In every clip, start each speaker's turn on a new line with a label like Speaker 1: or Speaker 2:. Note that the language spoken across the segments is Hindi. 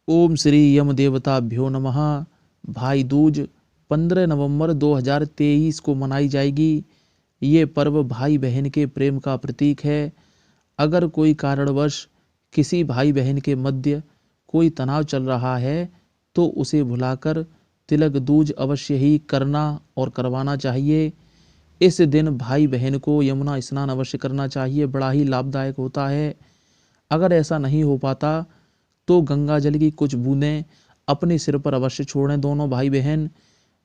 Speaker 1: ओम श्री यम देवताभ्यो नमः। भाई दूज 15 नवंबर 2023 को मनाई जाएगी। ये पर्व भाई बहन के प्रेम का प्रतीक है। अगर कोई कारणवश किसी भाई बहन के मध्य कोई तनाव चल रहा है तो उसे भुलाकर तिलक दूज अवश्य ही करना और करवाना चाहिए। इस दिन भाई बहन को यमुना स्नान अवश्य करना चाहिए, बड़ा ही लाभदायक होता है। अगर ऐसा नहीं हो पाता तो गंगा जल की कुछ बूंदें अपने सिर पर अवश्य छोड़ें दोनों भाई बहन।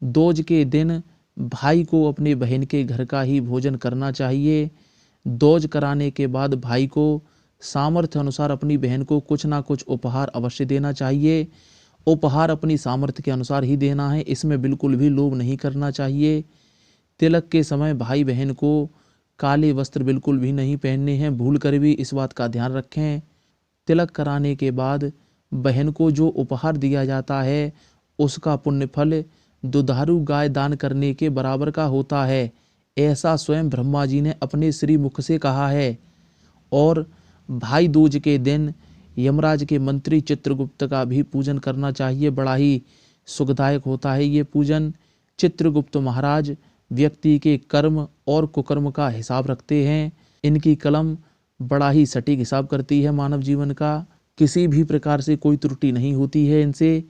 Speaker 1: दूज के दिन भाई को अपने बहन के घर का ही भोजन करना चाहिए। दूज कराने के बाद भाई को सामर्थ्य अनुसार अपनी बहन को कुछ ना कुछ उपहार अवश्य देना चाहिए। उपहार अपनी सामर्थ्य के अनुसार ही देना है, इसमें बिल्कुल भी लोभ नहीं करना चाहिए। तिलक के समय भाई बहन को काले वस्त्र बिल्कुल भी नहीं पहनने हैं, भूल कर भी इस बात का ध्यान रखें। तिलक कराने के बाद बहन को जो उपहार दिया जाता है उसका पुण्य फल दुधारू गाय दान करने के बराबर का होता है, ऐसा स्वयं ब्रह्मा जी ने अपने श्री मुख से कहा है। और भाई दूज के दिन यमराज के मंत्री चित्रगुप्त का भी पूजन करना चाहिए, बड़ा ही सुखदायक होता है ये पूजन। चित्रगुप्त महाराज व्यक्ति के कर्म और कुकर्म का हिसाब रखते हैं। इनकी कलम बड़ा ही सटीक हिसाब करती है मानव जीवन का, किसी भी प्रकार से कोई त्रुटि नहीं होती है इनसे।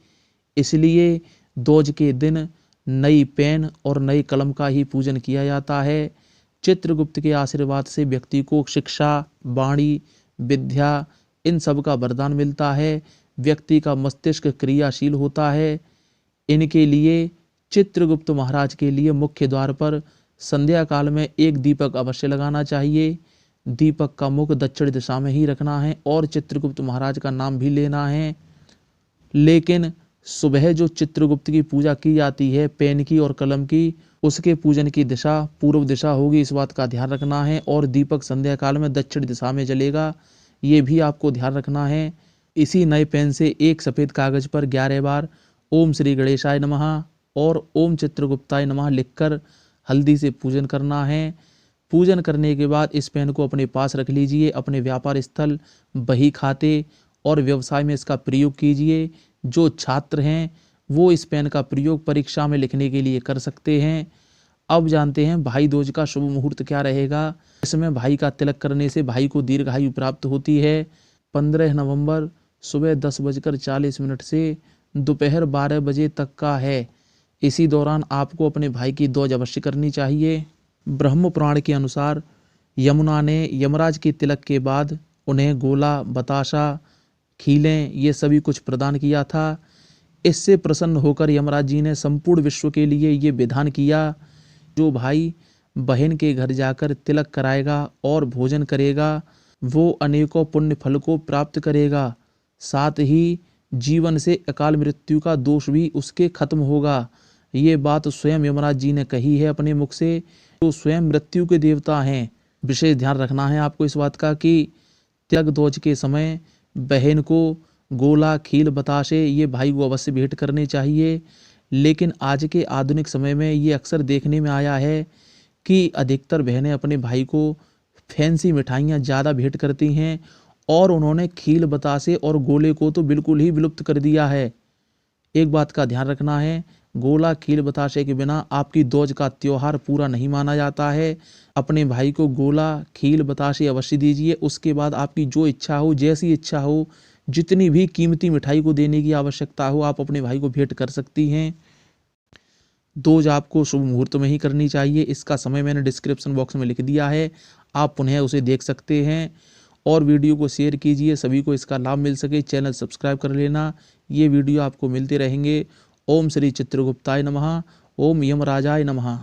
Speaker 1: इसलिए दूज के दिन नई पेन और नई कलम का ही पूजन किया जाता है। चित्रगुप्त के आशीर्वाद से व्यक्ति को शिक्षा, वाणी, विद्या इन सब का वरदान मिलता है। व्यक्ति का मस्तिष्क क्रियाशील होता है। इनके लिए चित्रगुप्त महाराज के लिए मुख्य द्वार पर संध्या काल में एक दीपक अवश्य लगाना चाहिए। दीपक का मुख दक्षिण दिशा में ही रखना है और चित्रगुप्त महाराज का नाम भी लेना है। लेकिन सुबह जो चित्रगुप्त की पूजा की जाती है पेन की और कलम की, उसके पूजन की दिशा पूर्व दिशा होगी, इस बात का ध्यान रखना है। और दीपक संध्या काल में दक्षिण दिशा में जलेगा, ये भी आपको ध्यान रखना है। इसी नए पेन से एक सफ़ेद कागज पर 11 बार ओम श्री गणेशाय नमः और ओम चित्रगुप्ताय नमः लिखकर हल्दी से पूजन करना है। पूजन करने के बाद इस पेन को अपने पास रख लीजिए। अपने व्यापार स्थल, बही खाते और व्यवसाय में इसका प्रयोग कीजिए। जो छात्र हैं वो इस पेन का प्रयोग परीक्षा में लिखने के लिए कर सकते हैं। अब जानते हैं भाई दूज का शुभ मुहूर्त क्या रहेगा। इसमें भाई का तिलक करने से भाई को दीर्घायु प्राप्त होती है। 15 नवंबर सुबह 10:40 से दोपहर 12 बजे तक का है। इसी दौरान आपको अपने भाई की दूज अवश्य करनी चाहिए। ब्रह्म पुराण के अनुसार यमुना ने यमराज के तिलक के बाद उन्हें गोला, बताशा, खीलें ये सभी कुछ प्रदान किया था। इससे प्रसन्न होकर यमराज जी ने संपूर्ण विश्व के लिए ये विधान किया, जो भाई बहन के घर जाकर तिलक कराएगा और भोजन करेगा वो अनेकों पुण्य फल को प्राप्त करेगा। साथ ही जीवन से अकाल मृत्यु का दोष भी उसके खत्म होगा। ये बात स्वयं यमराज जी ने कही है अपने मुख से, जो स्वयं मृत्यु के देवता हैं। विशेष ध्यान रखना है आपको इस बात का कि तिलक दूज के समय बहन को गोला, खील, बताशे ये भाई को अवश्य भेंट करने चाहिए। लेकिन आज के आधुनिक समय में ये अक्सर देखने में आया है कि अधिकतर बहनें अपने भाई को फैंसी मिठाइयाँ ज़्यादा भेंट करती हैं और उन्होंने खील, बतासे और गोले को तो बिल्कुल ही विलुप्त कर दिया है। एक बात का ध्यान रखना है, गोला, खील, बताशे के बिना आपकी दूज का त्योहार पूरा नहीं माना जाता है। अपने भाई को गोला, खील, बताशे अवश्य दीजिए। उसके बाद आपकी जो इच्छा हो, जैसी इच्छा हो, जितनी भी कीमती मिठाई को देने की आवश्यकता हो आप अपने भाई को भेंट कर सकती हैं। दूज आपको शुभ मुहूर्त में ही करनी चाहिए। इसका समय मैंने डिस्क्रिप्शन बॉक्स में लिख दिया है, आप पुनः उसे देख सकते हैं। और वीडियो को शेयर कीजिए, सभी को इसका लाभ मिल सके। चैनल सब्सक्राइब कर लेना, ये वीडियो आपको मिलते रहेंगे। ओम श्री चित्रगुप्ताय नमः, ओम यमराजाय नमः।